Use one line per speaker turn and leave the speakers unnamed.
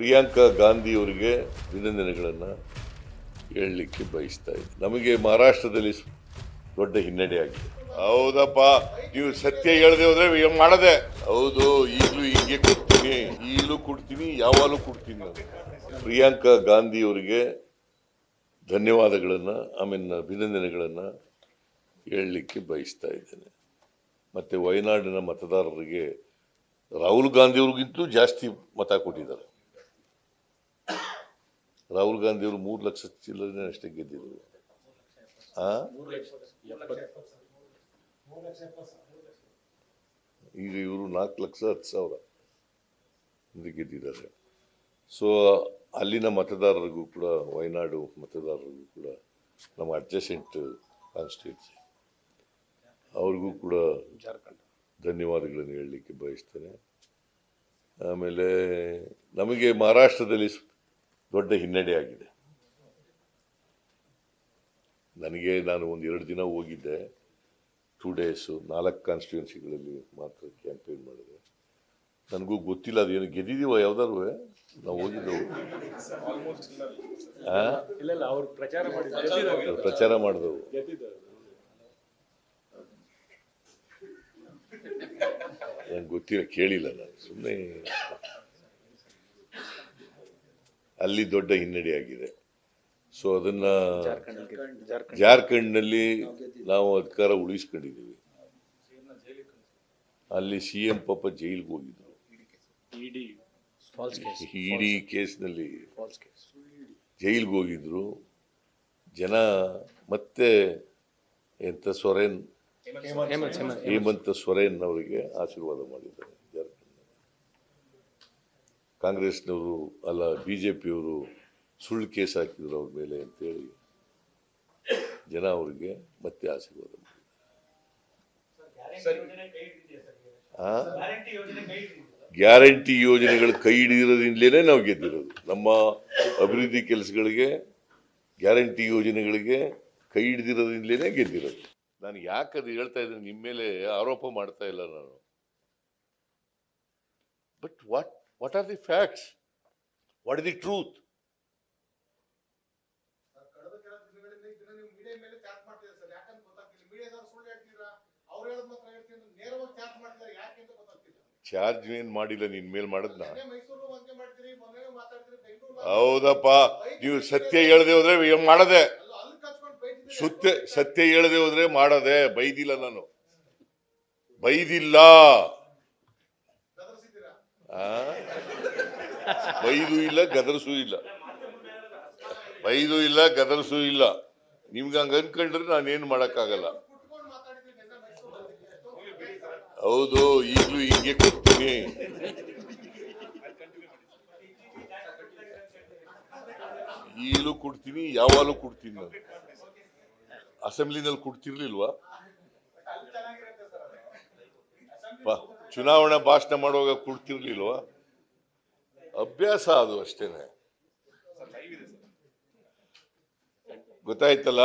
ಪ್ರಿಯಾಂಕಾ ಗಾಂಧಿ ಅವರಿಗೆ ಅಭಿನಂದನೆಗಳನ್ನು ಹೇಳಲಿಕ್ಕೆ ಬಯಸ್ತಾ ಇದ್ದೆ. ನಮಗೆ ಮಹಾರಾಷ್ಟ್ರದಲ್ಲಿ ದೊಡ್ಡ ಹಿನ್ನಡೆ ಆಗಿದೆ. ಹೌದಪ್ಪ, ನೀವು ಸತ್ಯ ಹೇಳದೆ ಹೋದ್ರೆ ಏನ್ ಮಾಡದೆ. ಹೌದು, ಈಗಲೂ ಹೀಗೆ ಕೊಡ್ತೀನಿ, ಈಗಲೂ ಕೊಡ್ತೀನಿ, ಯಾವಾಗಲೂ ಕೊಡ್ತೀನಿ. ನಾನು ಪ್ರಿಯಾಂಕಾ ಗಾಂಧಿ ಅವರಿಗೆ ಧನ್ಯವಾದಗಳನ್ನು ಆಮೇಲೆ ಅಭಿನಂದನೆಗಳನ್ನು ಹೇಳಲಿಕ್ಕೆ ಬಯಸ್ತಾ ಇದ್ದೇನೆ. ಮತ್ತೆ ವಯನಾಡಿನ ಮತದಾರರಿಗೆ ರಾಹುಲ್ ಗಾಂಧಿ ಅವ್ರಿಗಿಂತಲೂ ಜಾಸ್ತಿ ಮತ ಕೊಟ್ಟಿದ್ದಾರೆ. ರಾಹುಲ್ ಗಾಂಧಿ ಅವರು 3 ಲಕ್ಷ ಚಿಲ್ಲರೆ ಅಷ್ಟೇ ಗೆದ್ದಿದ್ರು. ಈಗ ಇವರು 4,10,000 ಗೆದ್ದಿದ್ದಾರೆ. ಸೊ ಅಲ್ಲಿನ ಮತದಾರರಿಗೂ ಕೂಡ, ವಯನಾಡು ಮತದಾರರಿಗೂ ಕೂಡ, ನಮ್ಮ ಅಡ್ಜಸೆಂಟ್ ಕಾನ್ಸ್ಟಿಟ್ಯೂನ್ಸಿ ಅವ್ರಿಗೂ ಕೂಡ ಧನ್ಯವಾದಗಳನ್ನು ಹೇಳಲಿಕ್ಕೆ ಬಯಸ್ತೇನೆ. ಆಮೇಲೆ ನಮಗೆ ಮಹಾರಾಷ್ಟ್ರದಲ್ಲಿ ದೊಡ್ಡ ಹಿನ್ನಡೆ ಆಗಿದೆ. ನಾನು ಒಂದು 2 ದಿನ ಹೋಗಿದ್ದೆ, 2 days, 4 ಕಾನ್ಸ್ಟಿಟ್ಯೂನ್ಸಿಗಳಲ್ಲಿ ಮಾತ್ರ ಕ್ಯಾಂಪೇನ್ ಮಾಡಿದೆ. ನನಗೂ ಗೊತ್ತಿಲ್ಲ ಅದೇನು ಗೆದ್ದಿದೀವ ಯಾವ್ದಾರು ನಾವು ಹೋಗಿದ್ದೆವು. ಪ್ರಚಾರ ಮಾಡಿದೆವು. ನಂಗೆ ಗೊತ್ತಿಲ್ಲ, ಕೇಳಿಲ್ಲ ನಾನು, ಸುಮ್ಮನೆ. ಅಲ್ಲಿ ದೊಡ್ಡ ಹಿನ್ನಡೆ ಆಗಿದೆ. ಸೊ ಅದನ್ನ ಜಾರ್ಖಂಡ್ನಲ್ಲಿ ನಾವು ಅಧಿಕಾರ ಉಳಿಸ್ಕೊಂಡಿದ್ದೀವಿ. ಅಲ್ಲಿ CM ಪಾಪ ಜೈಲಿಗೆ ಹೋಗಿದ್ರು, ಇಡಿ ಕೇಸ್ನಲ್ಲಿ ಜೈಲಿಗೆ ಹೋಗಿದ್ರು. ಜನ ಮತ್ತೆ ಸೊರೇನ್, ಹೇಮಂತ್ ಸೊರೇನ್ ಅವರಿಗೆ ಆಶೀರ್ವಾದ ಮಾಡಿದ್ದಾರೆ. ಕಾಂಗ್ರೆಸ್ನವರು ಅಲ್ಲ, BJPಯವರು ಸುಳ್ಳು ಕೇಸ್ ಹಾಕಿದ್ರು ಅವ್ರ ಮೇಲೆ ಅಂತೇಳಿ ಜನ ಅವರಿಗೆ ಮತ್ತೆ ಆಶೀರ್ವಾದ ಮಾಡಿದ್ದಾರೆ. ಗ್ಯಾರಂಟಿ ಯೋಜನೆಗಳು ಕೈ ಹಿಡಿದಿರೋದ್ರಿಂದಲೇ ನಾವು ಗೆದ್ದಿರೋದು. ನಮ್ಮ ಅಭಿವೃದ್ಧಿ ಕೆಲಸಗಳಿಗೆ, ಗ್ಯಾರಂಟಿ ಯೋಜನೆಗಳಿಗೆ ಕೈ ಹಿಡಿದಿರೋದ್ರಿಂದಲೇ ಗೆದ್ದಿರೋದು. ನಾನು ಯಾಕೆ ಅದು ಹೇಳ್ತಾ ಇದ್ದೀನಿ, ನಿಮ್ಮ ಮೇಲೆ ಆರೋಪ ಮಾಡ್ತಾ ಇಲ್ಲ ನಾನು. But what are the facts? What is the truth? Charge ಏನ್ ಮಾಡಿಲ್ಲ, ನಿನ್ ಮೇಲೆ ಮಾಡದ್ನ. ಹೌದಪ್ಪ, ನೀವು ಸತ್ಯ ಹೇಳದೆ ಹೋದ್ರೆ ಏನ್ ಮಾಡದೆ. ಸತ್ಯ ಹೇಳದೆ ಹೋದ್ರೆ ಮಾಡದೆ. ಬೈದಿಲ್ಲ ನಾನು, ಬೈದಿಲ್ಲ, ಬೈದು ಇಲ್ಲ, ಗದರ್ಸೂ ಇಲ್ಲ, ಬೈದು ಇಲ್ಲ, ಗದರ್ಸೂ ಇಲ್ಲ. ನಿಮ್ಗೆ ಹಂಗ ಅನ್ಕೊಂಡ್ರೆ ನಾನೇನು ಮಾಡಕ್ಕಾಗಲ್ಲ. ಹೌದು, ಈಗಲೂ ಹೀಗೆ ಕೊಡ್ತೀನಿ, ಈಗಲೂ ಕೊಡ್ತೀನಿ, ಯಾವಾಗಲೂ ಕೊಡ್ತೀನಿ. ನಾನು ಅಸೆಂಬ್ಲಿನಲ್ಲಿ ಕೊಡ್ತಿರ್ಲಿಲ್ವಾ? ಚುನಾವಣಾ ಭಾಷಣ ಮಾಡುವಾಗ ಕೊಡ್ತಿರ್ಲಿಲ್ವಾ? ಅಭ್ಯಾಸ ಅದು ಅಷ್ಟೇನೆ. ಗೊತ್ತಾಯ್ತಲ್ಲ.